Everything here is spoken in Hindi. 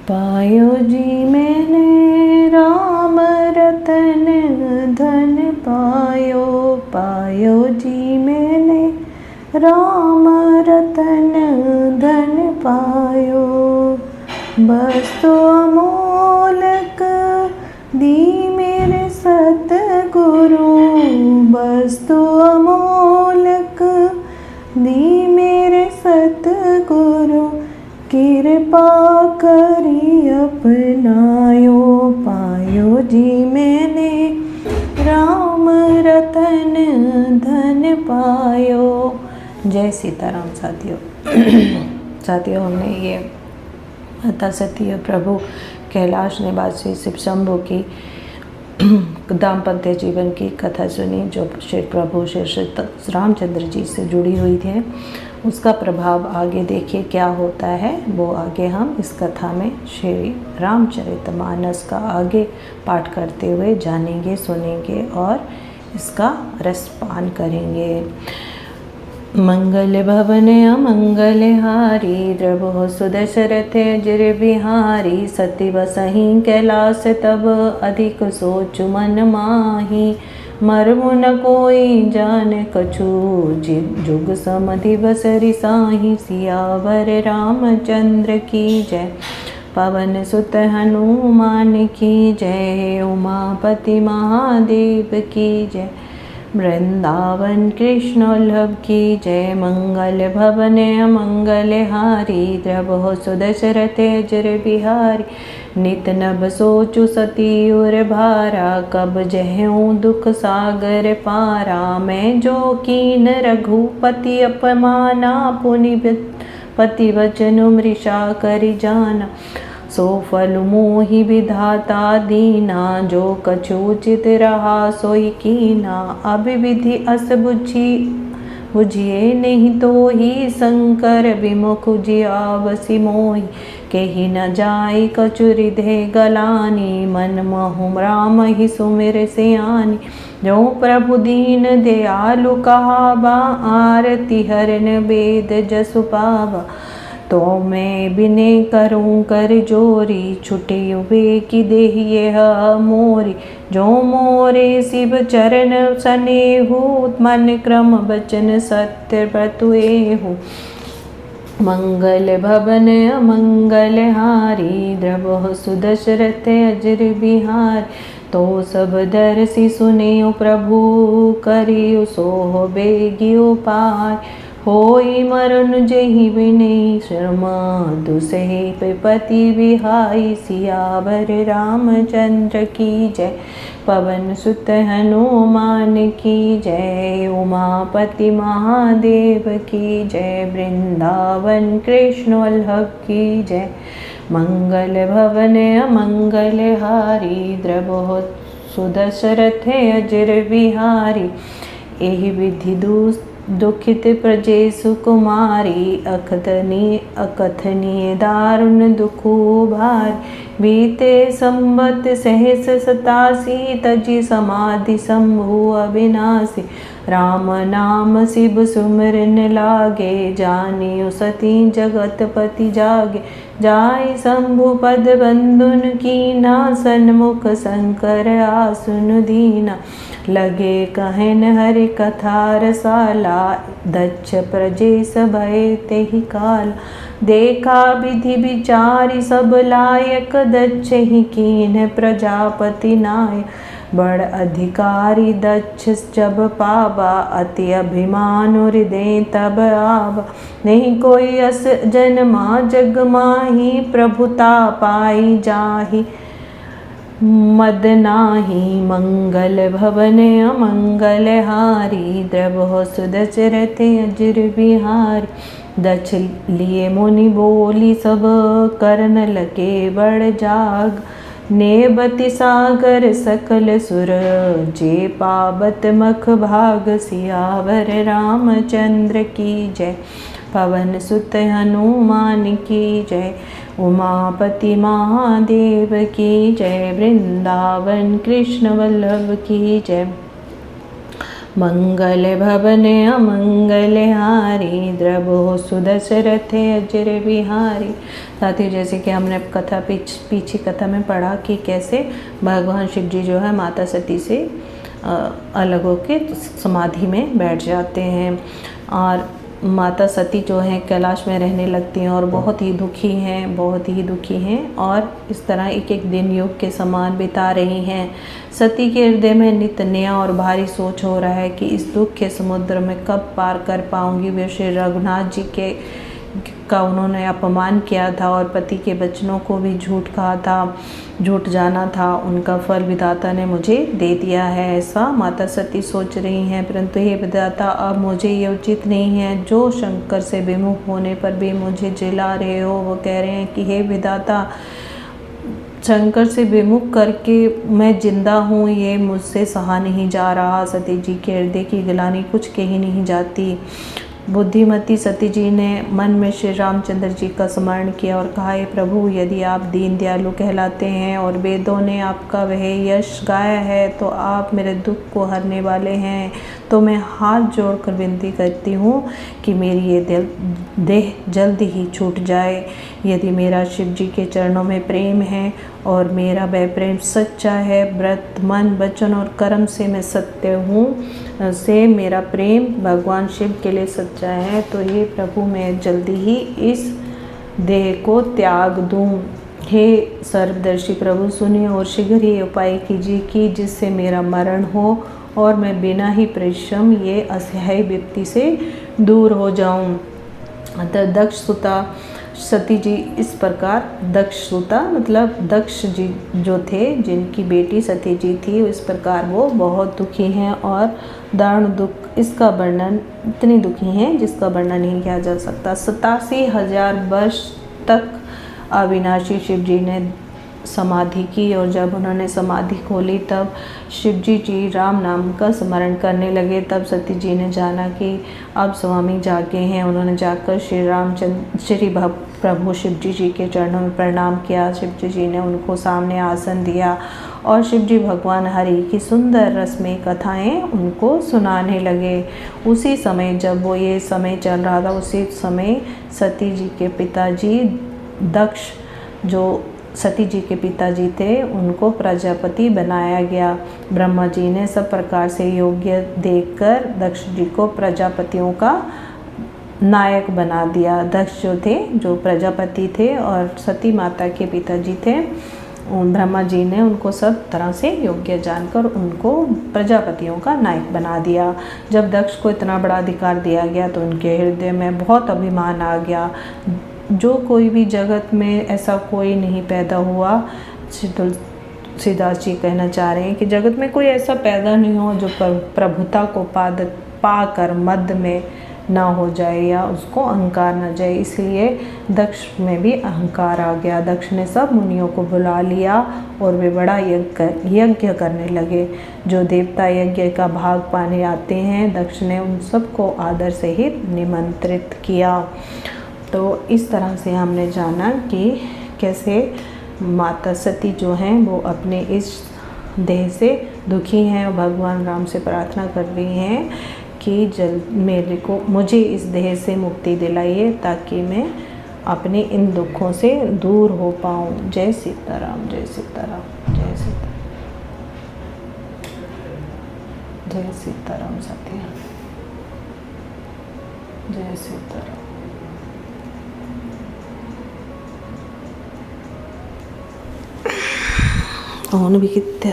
पायो जी मैंने राम रतन धन पायो, पायो जी मैंने राम रतन धन पायो। वस्तु अमोलक दी मेरे सतगुरु, वस्तु अमोलक दी मेरे सतगुरु, कृपा करी अपनायो। पायो जी मैंने राम रतन धन पायो। जय सीताराम साथियों। साथियों, हमने ये माता सती प्रभु कैलाश निवासी शिव शंभु की दाम्पत्य जीवन की कथा सुनी, जो श्री प्रभु श्री रामचंद्र जी से जुड़ी हुई थी। उसका प्रभाव आगे देखिए क्या होता है, वो आगे हम इस कथा में श्री रामचरितमानस का आगे पाठ करते हुए जानेंगे, सुनेंगे और इसका रसपान करेंगे। मंगल भवन अमंगल हारी, द्रवो सुदशरथ अजर बिहारी, सती बसहि कैलास तब अधिक सोचु मन माही, मर्मु न कोई जान कछु, जुग समधि बसरि साही, सियावर रामचंद्र की जय, पवन सुत हनुमान की जय, उमापति महादेव की जय, वृंदावन कृष्ण वल्लभ की जय। मंगल भवन अमंगल हारी, द्रवो सुदशरथ अजर बिहारी, नित नभ सोचु सती उर भारा, कब जहूँ दुख सागर पारा, मैं जो कीन रघुपति अपमाना, पुनि पति वचन मृषा करि जाना, सो फल मोहि विधाता दीना, जो कछु उचित रहा सोई कीना, अब विधि अस बुझिए नहीं तो ही, शंकर विमुख जियावसि मोहि, केहि न जाई कछु हृदय गलानी, मन महु राम ही सुमिर सियानी, जो प्रभु दीन दयालु कहावा, आरती हरन वेद जसु पावा, तो मैं बिने करूं कर जोरी, छुटे वे की देहिए मोरी, जो मोरे शिव चरण सनेहु, मन क्रम बचन सत्य बतुएहु। मंगल भवन अमंगल हारी, द्रवो सुदशरथ अजर बिहारी, तो सब दर्शि सुनियो प्रभु, करियो सो बेगियो पाय, होई मरण जेहि बिने शर्मा, दुसहे पति बिहाई, सियावर रामचंद्र की जय, पवन सुत हनुमान की जय, उमापति महादेव की जय, वृंदावन कृष्ण वल्लभ की जय। मंगल भवन अमंगल हारी, द्रवो सुदशरथ अजर बिहारी, एहि विधि दुखित प्रजेशु कुमारी, अकथनीय दारुण दुखु भारी, बीते संवत सहस 87 तजी समाधि शंभु अविनाशी, राम नाम शिव सुमिरन लागे, जानियो सती जगत पति जागे, जाय शंभु पद बंधुन कीना, सन्मुख शंकर आसुन दीना, लगे कहन हरि कथा रसाला, दक्ष प्रजेश भय तेहि काल, देखा विधि विचारि सब लायक, दक्ष ही कीन प्रजापति नायक, बड़ अधिकारी दक्ष जब पावा, अति अभिमान हृदय तब आवा, नहीं कोई अस जन्मा जग माही, प्रभुता पाई जाहि मद नाही। मंगल भवन अमंगल हारी, द्रवो सुदशरथ अजर बिहारी, दक्ष लिए मुनि बोली सब, करन लगे बड़ जाग, नेबति सागर सकल सुर, जे पावत मख भाग, सियावर रामचंद्र की जय, पवन सुत हनुमान की जय, उमापति महादेव की जय, वृंदावन कृष्ण वल्लभ की जय। मंगल भवन अमंगल हारी, द्रवो सुदशरथ अजर बिहारी। साथ ही जैसे कि हमने कथा पीछे कथा में पढ़ा कि कैसे भगवान शिव जी जो है माता सती से अलग होके समाधि में बैठ जाते हैं और माता सती जो हैं कैलाश में रहने लगती हैं और बहुत ही दुखी हैं और इस तरह एक एक दिन युग के समान बिता रही हैं। सती के हृदय में नित नया और भारी सोच हो रहा है कि इस दुख के समुद्र में कब पार कर पाऊंगी। वे श्री रघुनाथ जी का उन्होंने अपमान किया था और पति के वचनों को भी झूठ जाना था, उनका फल विधाता ने मुझे दे दिया है, ऐसा माता सती सोच रही हैं। परंतु हे विधाता, अब मुझे ये उचित नहीं है, जो शंकर से विमुख होने पर भी मुझे जिला रहे हो। वो कह रहे हैं कि हे विधाता, शंकर से विमुख करके मैं जिंदा हूँ, ये मुझसे सहा नहीं जा रहा। सती जी के हृदय की गिलानी कुछ कही नहीं जाती। बुद्धिमती सती जी ने मन में श्री रामचंद्र जी का स्मरण किया और कहा, हे प्रभु, यदि आप दीन दयालु कहलाते हैं और वेदों ने आपका वह यश गाया है तो आप मेरे दुख को हरने वाले हैं, तो मैं हाथ जोड़कर विनती करती हूँ कि मेरी ये देह जल्द ही छूट जाए। यदि मेरा शिव जी के चरणों में प्रेम है और मेरा वह प्रेम सच्चा है, व्रत मन वचन और कर्म से मैं सत्य हूँ, से मेरा प्रेम भगवान शिव के लिए सच्चा है, तो ये प्रभु मैं जल्दी ही इस देह को त्याग दूँ। हे सर्वदर्शी प्रभु, सुनिए और शीघ्र ही उपाय कीजिए कि जिससे मेरा मरण हो और मैं बिना ही परिश्रम ये असह्य विपत्ति से दूर हो जाऊं। अतः दक्ष सुता सती जी इस प्रकार, दक्ष सुता मतलब दक्ष जी जो थे, जिनकी बेटी सती जी थी, इस प्रकार वो बहुत दुखी हैं और दारुण दुख, इसका वर्णन, इतनी दुखी हैं जिसका वर्णन नहीं किया जा सकता। 87,000 वर्ष तक अविनाशी शिव जी ने समाधि की और जब उन्होंने समाधि खोली तब शिव जी राम नाम का स्मरण करने लगे। तब सती जी ने जाना कि अब स्वामी जागे हैं। उन्होंने जाकर श्री प्रभु शिव जी के चरणों में प्रणाम किया। शिव जी ने उनको सामने आसन दिया और शिव जी भगवान हरि की सुंदर रसमयी कथाएं उनको सुनाने लगे। उसी समय जब वो ये समय चल रहा था, उसी समय सती जी के पिताजी दक्ष, जो सती जी के पिताजी थे, उनको प्रजापति बनाया गया। ब्रह्मा जी ने सब प्रकार से योग्य देखकर दक्ष जी को प्रजापतियों का नायक बना दिया। दक्ष जो थे, जो प्रजापति थे, और सती माता के पिताजी थे, ब्रह्मा जी ने उनको सब तरह से योग्य जानकर उनको प्रजापतियों का नायक बना दिया। जब दक्ष को इतना बड़ा अधिकार दिया गया तो उनके हृदय में बहुत अभिमान आ गया। जो कोई भी जगत में ऐसा कोई नहीं पैदा हुआ, तुलसीदास जी कहना चाह रहे हैं कि जगत में कोई ऐसा पैदा नहीं हो जो प्रभुता को पाकर मध्य में ना हो जाए या उसको अहंकार न जाए। इसलिए दक्ष में भी अहंकार आ गया। दक्ष ने सब मुनियों को बुला लिया और वे बड़ा यज्ञ करने लगे। जो देवता यज्ञ का भाग पाने आते हैं, दक्ष ने उन सबको आदर सहित निमंत्रित किया। तो इस तरह से हमने जाना कि कैसे माता सती जो हैं वो अपने इस देह से दुखी हैं और भगवान राम से प्रार्थना कर रही हैं कि मुझे इस देह से मुक्ति दिलाइए ताकि मैं अपने इन दुखों से दूर हो पाऊँ। जय सीताराम, जय सीताराम, जय सीताराम, जय सीताराम सत्या, जय सीताराम। भी कितने